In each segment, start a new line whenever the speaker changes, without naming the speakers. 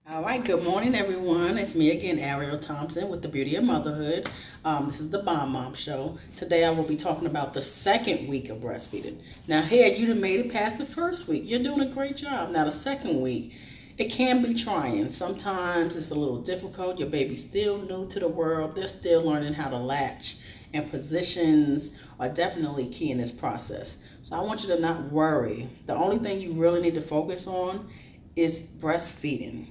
All right, good morning, everyone. It's me again, Ariel Thompson, with the Beauty of Motherhood. This is the Bomb Mom Show. Today, I will be talking about the second week of breastfeeding. Now, here, you done made it past the first week. You're doing a great job. Now, the second week, it can be trying. Sometimes it's a little difficult. Your baby's still new to the world. They're still learning how to latch, and positions are definitely key in this process. So I want you to not worry. The only thing you really need to focus on is breastfeeding.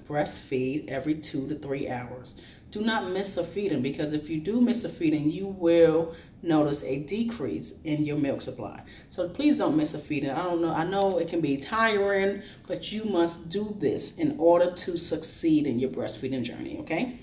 Breastfeed every 2 to 3 hours. Do not miss a feeding, because if you do miss a feeding, you will notice a decrease in your milk supply. So please don't miss a feeding. I know it can be tiring, but you must do this in order to succeed in your breastfeeding journey, okay?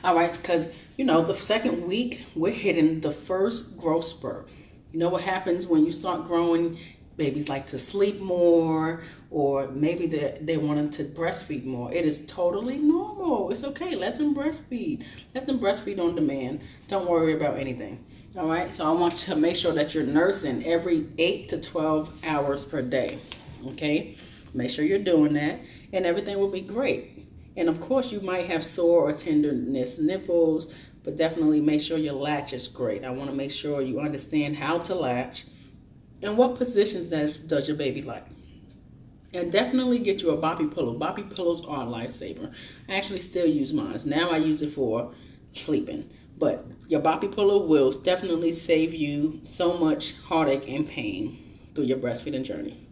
All right, because the second week, we're hitting the first growth spurt. You know what happens when you start growing? Babies like to sleep more, or maybe they wanted to breastfeed more. It is totally normal. It's okay. Let them breastfeed. Let them breastfeed on demand. Don't worry about anything. All right. So I want you to make sure that you're nursing every 8 to 12 hours per day. Okay. Make sure you're doing that, and everything will be great. And of course, you might have sore or tenderness nipples, but definitely make sure your latch is great. I want to make sure you understand how to latch and what positions does your baby like. And definitely get you a boppy pillow. Boppy pillows are a lifesaver. I actually still use mine. Now I use it for sleeping. But your boppy pillow will definitely save you so much heartache and pain through your breastfeeding journey.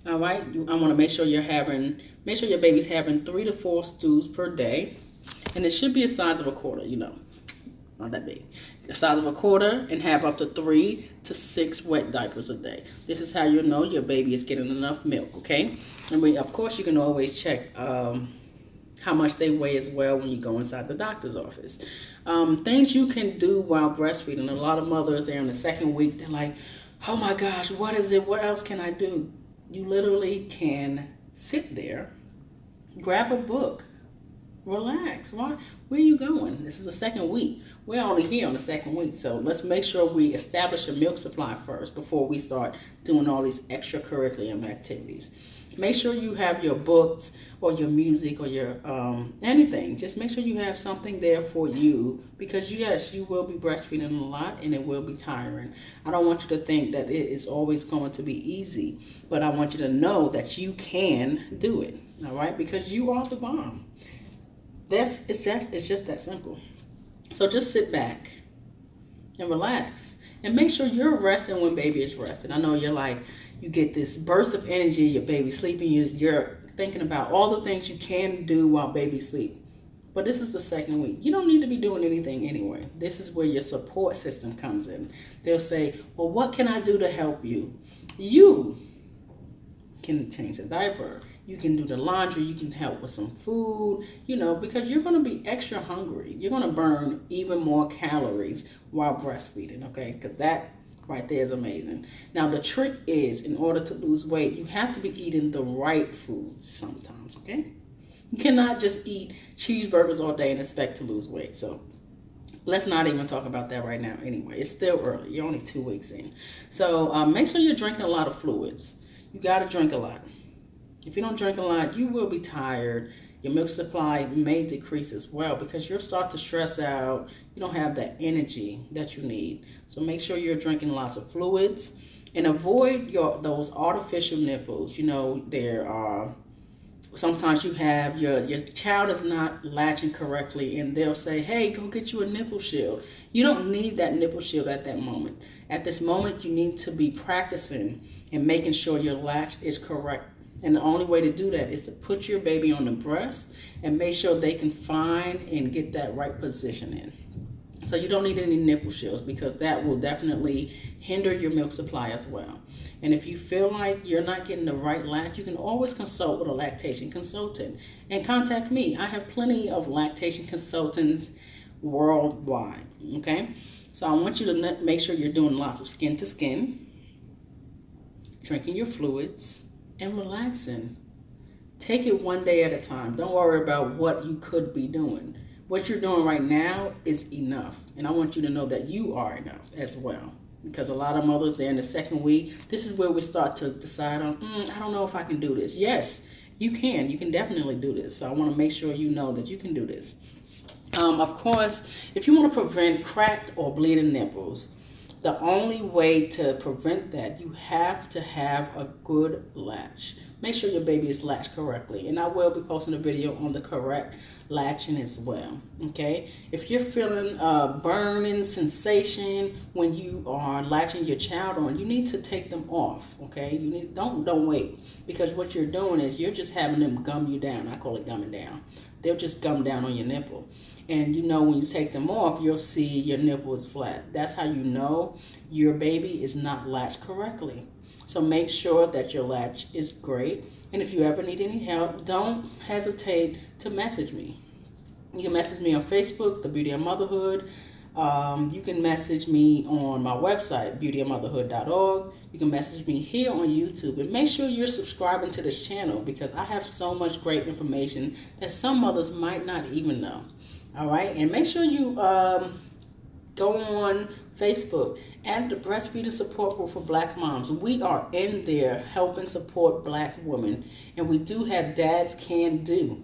All right, I want to make sure your baby's having 3 to 4 stools per day, and it should be the size of a quarter. Not that big. The size of a quarter, and have up to 3 to 6 wet diapers a day. This is how you know your baby is getting enough milk, okay? And of course, you can always check how much they weigh as well when you go inside the doctor's office. Things you can do while breastfeeding. A lot of mothers, they're in the second week, they're like, oh my gosh, what is it? What else can I do? You literally can sit there, grab a book, relax. Why? Where are you going? This is the second week. We're only here on the second week, so let's make sure we establish a milk supply first before we start doing all these extracurricular activities. Make sure you have your books or your music or your anything. Just make sure you have something there for you, because yes, you will be breastfeeding a lot and it will be tiring. I don't want you to think that it is always going to be easy, but I want you to know that you can do it, all right? Because you are the bomb. It's just that simple. So just sit back and relax, and make sure you're resting when baby is resting. I know you get this burst of energy, your baby's sleeping, you're thinking about all the things you can do while baby sleep. But this is the second week. You don't need to be doing anything anyway. This is where your support system comes in. They'll say, well, what can I do to help you? You can change the diaper. You can do the laundry. You can help with some food, because you're going to be extra hungry. You're going to burn even more calories while breastfeeding, okay? Because that right there is amazing. Now, the trick is, in order to lose weight, you have to be eating the right foods sometimes, okay? You cannot just eat cheeseburgers all day and expect to lose weight. So let's not even talk about that right now anyway. It's still early. You're only 2 weeks in. So make sure you're drinking a lot of fluids. You got to drink a lot. If you don't drink a lot, you will be tired. Your milk supply may decrease as well, because you'll start to stress out. You don't have that energy that you need. So make sure you're drinking lots of fluids, and avoid those artificial nipples. There are sometimes you have your child is not latching correctly, and they'll say, hey, go get you a nipple shield. You don't need that nipple shield at that moment. At this moment, you need to be practicing and making sure your latch is correct. And the only way to do that is to put your baby on the breast and make sure they can find and get that right position in. So you don't need any nipple shields, because that will definitely hinder your milk supply as well. And if you feel like you're not getting the right latch, you can always consult with a lactation consultant and contact me. I have plenty of lactation consultants worldwide, okay? So I want you to make sure you're doing lots of skin to skin, drinking your fluids, and relaxing. Take it one day at a time. Don't worry about what you could be doing. What you're doing right now is enough. And I want you to know that you are enough as well. Because a lot of mothers, they're in the second week. This is where we start to decide on, I don't know if I can do this. Yes, You can definitely do this. So I want to make sure you know that you can do this. Of course, if you want to prevent cracked or bleeding nipples, the only way to prevent that, you have to have a good latch. Make sure your baby is latched correctly. And I will be posting a video on the correct latching as well. Okay? If you're feeling burning sensation when you are latching your child on, you need to take them off. Okay? You need don't wait, because what you're doing is you're just having them gum you down. I call it gumming down. They'll just gum down on your nipple. And you know, when you take them off, you'll see your nipple is flat. That's how you know your baby is not latched correctly. So make sure that your latch is great. And if you ever need any help, don't hesitate to message me. You can message me on Facebook, The Beauty of Motherhood. You can message me on my website, beautyofmotherhood.org. You can message me here on YouTube. And make sure you're subscribing to this channel, because I have so much great information that some mothers might not even know. All right, and make sure you go on Facebook and the Breastfeeding Support Group for Black Moms. We are in there helping support Black women, and we do have Dads Can Do,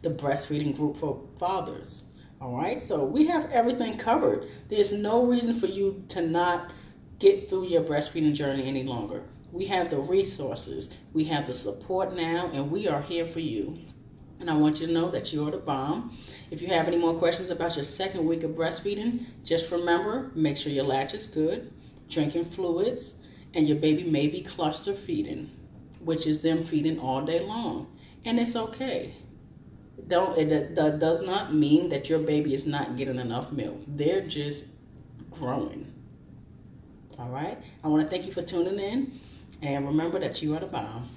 the breastfeeding group for fathers. All right, so we have everything covered. There's no reason for you to not get through your breastfeeding journey any longer. We have the resources, we have the support now, and we are here for you. And I want you to know that you're the bomb. If you have any more questions about your second week of breastfeeding, just remember, make sure your latch is good, drinking fluids, and your baby may be cluster feeding, which is them feeding all day long. And it's okay. It does not mean that your baby is not getting enough milk. They're just growing. All right? I want to thank you for tuning in. And remember that you are the bomb.